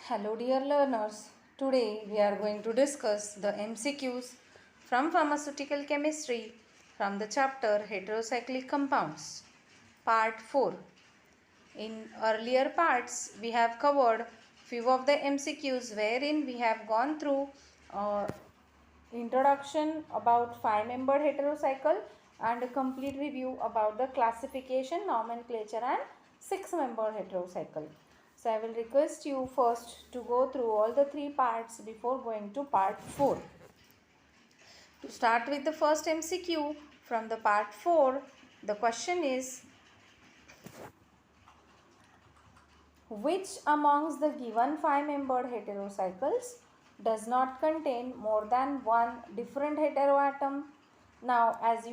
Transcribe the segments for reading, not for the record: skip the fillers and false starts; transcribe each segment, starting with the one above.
Hello dear learners, today we are going to discuss the MCQs from pharmaceutical chemistry from the chapter heterocyclic compounds, part 4. In earlier parts we have covered few of the MCQs wherein we have gone through introduction about 5-membered heterocycle and a complete review about the classification, nomenclature and 6-membered heterocycle. So I will request you first to go through all the 3 parts before going to part 4. To start with the first MCQ from the part 4, the question is, which amongst the given 5-membered heterocycles does not contain more than one different heteroatom? Now, as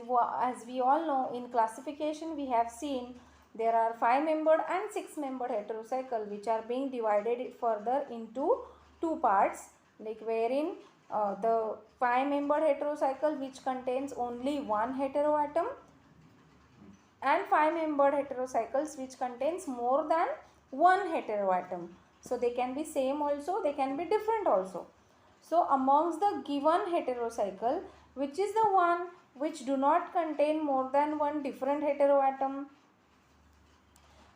we all know, in classification we have seen there are 5-membered and 6-membered heterocycle which are being divided further into 2 parts, like wherein the 5-membered heterocycle which contains only one heteroatom and 5-membered heterocycles which contains more than one heteroatom. So they can be same also, they can be different also. So amongst the given heterocycle, which is the one which do not contain more than one different heteroatom?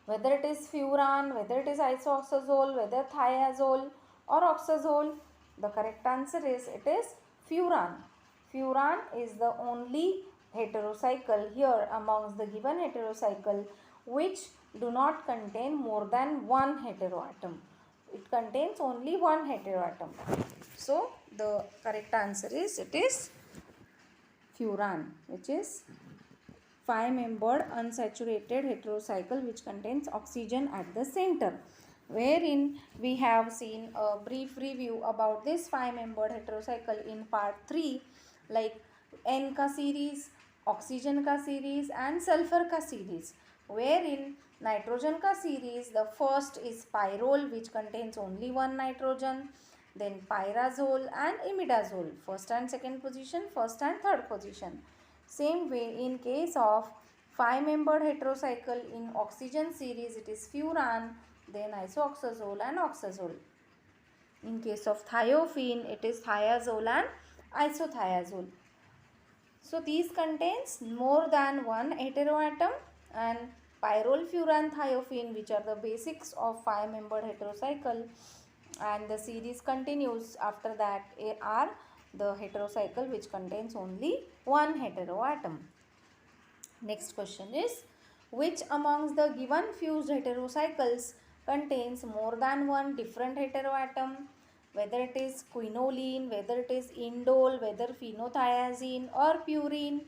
Whether it is furan, whether it is isoxazole, whether thiazole or oxazole, the correct answer is it is furan. Furan is the only heterocycle here amongst the given heterocycle which do not contain more than one heteroatom. It contains only one heteroatom. So the correct answer is it is furan, which is 5-membered unsaturated heterocycle which contains oxygen at the center, wherein we have seen a brief review about this 5-membered heterocycle in part 3, like N ka series, oxygen ka series and sulfur ka series, wherein nitrogen ka series, the first is pyrrole which contains only one nitrogen, then pyrazole and imidazole, first and second position, first and third position. Same way in case of 5-membered heterocycle in oxygen series, it is furan, then isoxazole and oxazole. In case of thiophene, it is thiazole and isothiazole. So these contains more than one heteroatom, and pyrrole, furan, thiophene, which are the basics of 5-membered heterocycle, and the series continues after that are the heterocycle which contains only one heteroatom. Next question is, which amongst the given fused heterocycles contains more than one different heteroatom? Whether it is quinoline, whether it is indole, whether phenothiazine or purine.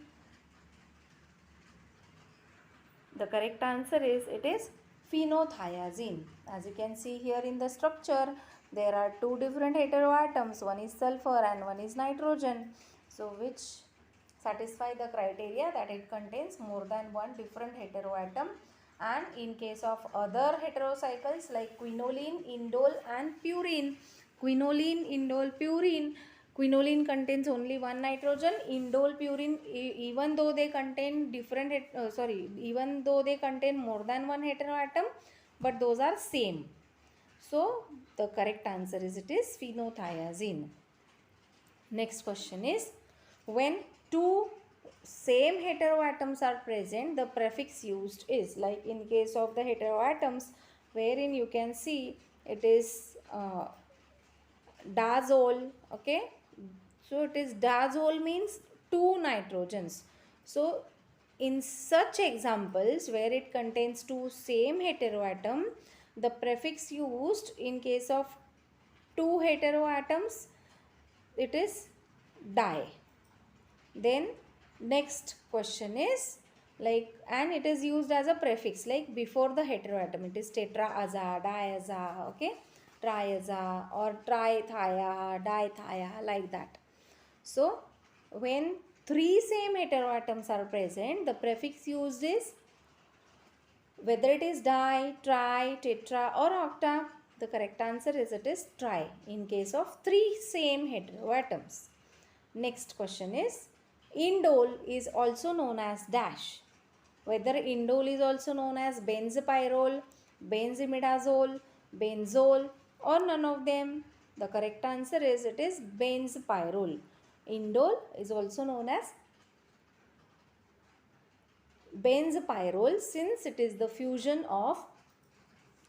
The correct answer is it is phenothiazine. As you can see here in the structure, there are two different heteroatoms. One is sulfur and one is nitrogen. So which satisfy the criteria that it contains more than one different heteroatom. And in case of other heterocycles like quinoline, indole and purine, quinoline, indole, purine, quinoline contains only one nitrogen, indole, purine, even though they contain even though they contain more than one heteroatom, but those are same. So the correct answer is it is phenothiazine. Next question is, when two same heteroatoms are present, the prefix used is, like in case of the heteroatoms, wherein you can see it is dazole, okay. So it is dazole means two nitrogens. So in such examples where it contains two same heteroatom, the prefix used in case of two heteroatoms, it is di. Then next question is, like, and it is used as a prefix like before the heteroatom, it is tetraaza, diaza, okay, triaza or trithia, dithia, like that. So when three same heteroatoms are present, the prefix used is whether it is di, tri, tetra or octa. The correct answer is it is tri in case of three same heteroatoms. Next question is, indole is also known as dash. Whether indole is also known as benzopyrrole, benzimidazole, benzole or none of them? The correct answer is it is benzpyrrole. Indole is also known as benzpyrrole since it is the fusion of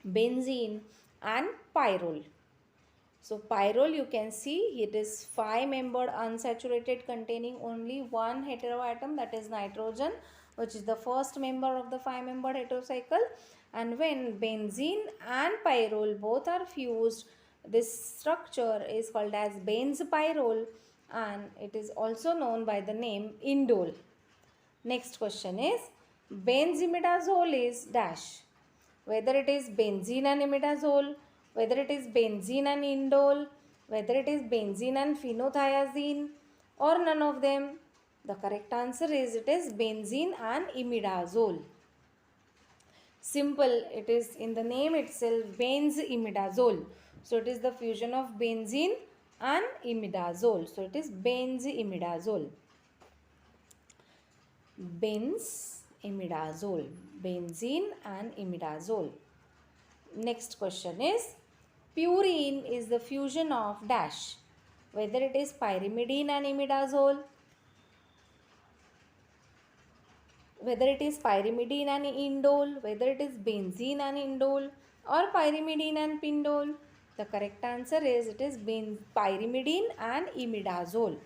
benzene and pyrrole. So pyrrole, you can see it is 5-membered unsaturated containing only one heteroatom, that is nitrogen, which is the first member of the 5-membered heterocycle. And when benzene and pyrrole both are fused, this structure is called as benzpyrrole and it is also known by the name indole. Next question is benzimidazole is dash. Whether it is benzene and imidazole, whether it is benzene and indole, whether it is benzene and phenothiazine or none of them. The correct answer is it is benzene and imidazole. Simple, it is in the name itself, benzimidazole. So it is the fusion of benzene and imidazole. So it is benzimidazole. Benzimidazole, benzene and imidazole. Next question is purine is the fusion of dash, whether it is pyrimidine and imidazole, whether it is pyrimidine and indole, whether it is benzene and indole or pyrimidine and pindole. The correct answer is it is pyrimidine and imidazole.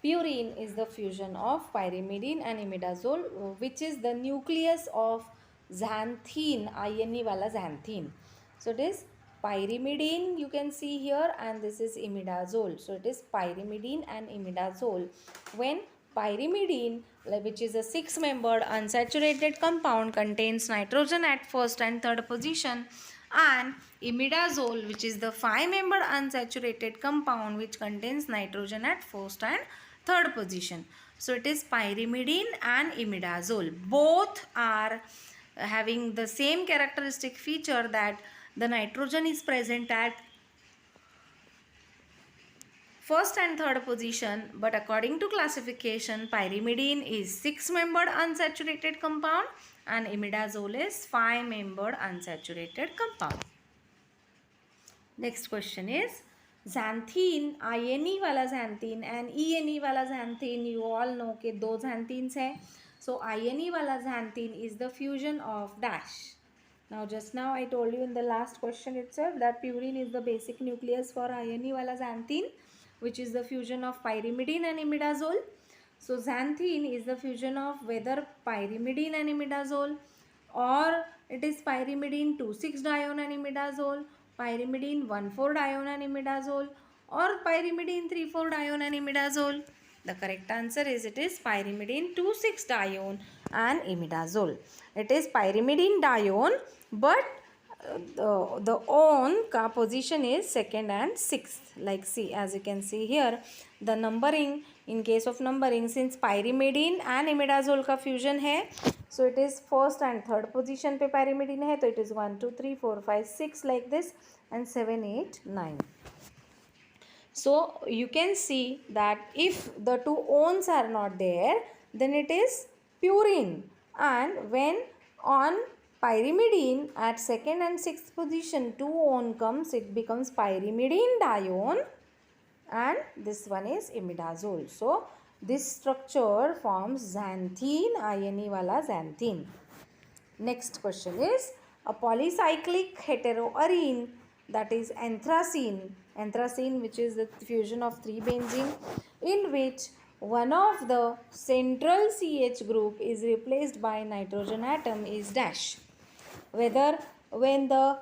Purine is the fusion of pyrimidine and imidazole, which is the nucleus of xanthine, INE wala xanthine. So it is pyrimidine, you can see here, and this is imidazole. So it is pyrimidine and imidazole. When pyrimidine, which is a 6-membered unsaturated compound, contains nitrogen at first and third position, and imidazole, which is the 5-membered unsaturated compound which contains nitrogen at first and third position. So it is pyrimidine and imidazole. Both are having the same characteristic feature that the nitrogen is present at first and third position, but according to classification, pyrimidine is 6-membered unsaturated compound and imidazole is 5-membered unsaturated compound. Next question is xanthine, INE वाला xanthine and ENE वाला xanthine, you all know कि दो xanthines है. So INE वाला xanthine is the fusion of dash. Now just now I told you in the last question itself that purine is the basic nucleus for INE वाला xanthine, which is the fusion of pyrimidine and imidazole. So xanthine is the fusion of whether pyrimidine and imidazole or it is pyrimidine 2,6-dione and imidazole, pyrimidine 1,4-dione and imidazole or pyrimidine 3,4-dione and imidazole. The correct answer is it is pyrimidine 2,6-dione and imidazole. It is pyrimidine dione, but the on ka position is 2nd and 6th. Like see, as you can see here, the numbering, in case of numbering, since pyrimidine and imidazole ka fusion hai, so it is 1st and 3rd position pe pyrimidine hai, so it is 1 2 3 4 5 6 like this and 7 8 9. So you can see that if the two ons are not there, then it is purine, and when on pyrimidine at 2nd and 6th position 2 on comes, it becomes pyrimidine dione and this one is imidazole. So this structure forms xanthine, INE wala xanthine. Next question is a polycyclic heteroarene, that is anthracene, which is the fusion of 3 benzene, in which one of the central CH group is replaced by nitrogen atom is dash. Whether when the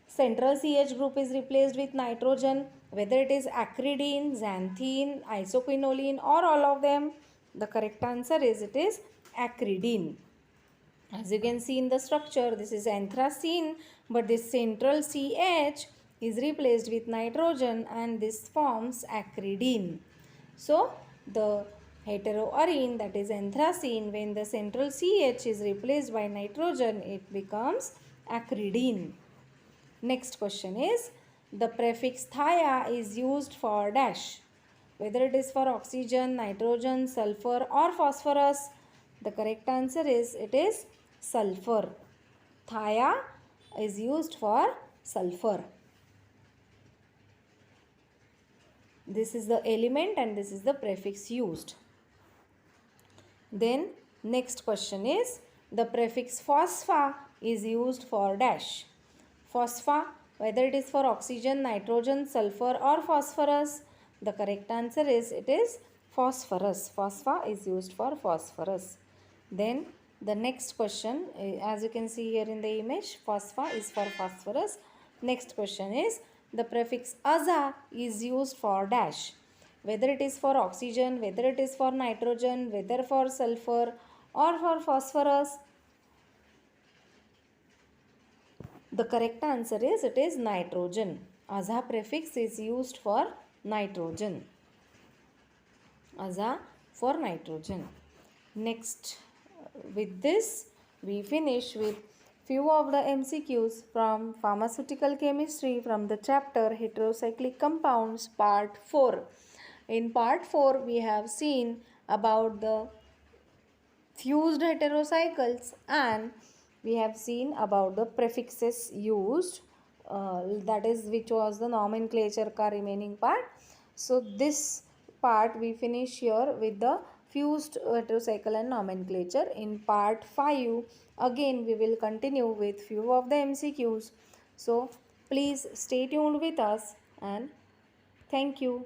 central CH group is replaced with nitrogen, whether it is acridine, xanthine, isoquinoline or all of them, the correct answer is it is acridine. As you can see in the structure, this is anthracene, but this central CH is replaced with nitrogen and this forms acridine. So the heteroarene, that is anthracene, when the central CH is replaced by nitrogen, it becomes acridine. Next question is the prefix thia is used for dash, whether it is for oxygen, nitrogen, sulfur or phosphorus. The correct answer is it is sulfur. Thia is used for sulfur. This is the element and this is the prefix used. Then next question is the prefix phospha is used for dash. Phospha, whether it is for oxygen, nitrogen, sulfur or phosphorus, the correct answer is it is phosphorus. Phospha is used for phosphorus. Then the next question, as you can see here in the image, phospha is for phosphorus. Next question is the prefix aza is used for dash. Whether it is for oxygen, whether it is for nitrogen, whether for sulfur or for phosphorus, the correct answer is it is nitrogen. Aza prefix is used for nitrogen. Aza for nitrogen. Next, with this we finish with few of the MCQs from pharmaceutical chemistry from the chapter heterocyclic compounds part 4. In part 4 we have seen about the fused heterocycles and we have seen about the prefixes used, that is which was the nomenclature ka remaining part. So this part we finish here with the fused heterocycle and nomenclature. In part 5 again we will continue with few of the MCQs. So please stay tuned with us and thank you.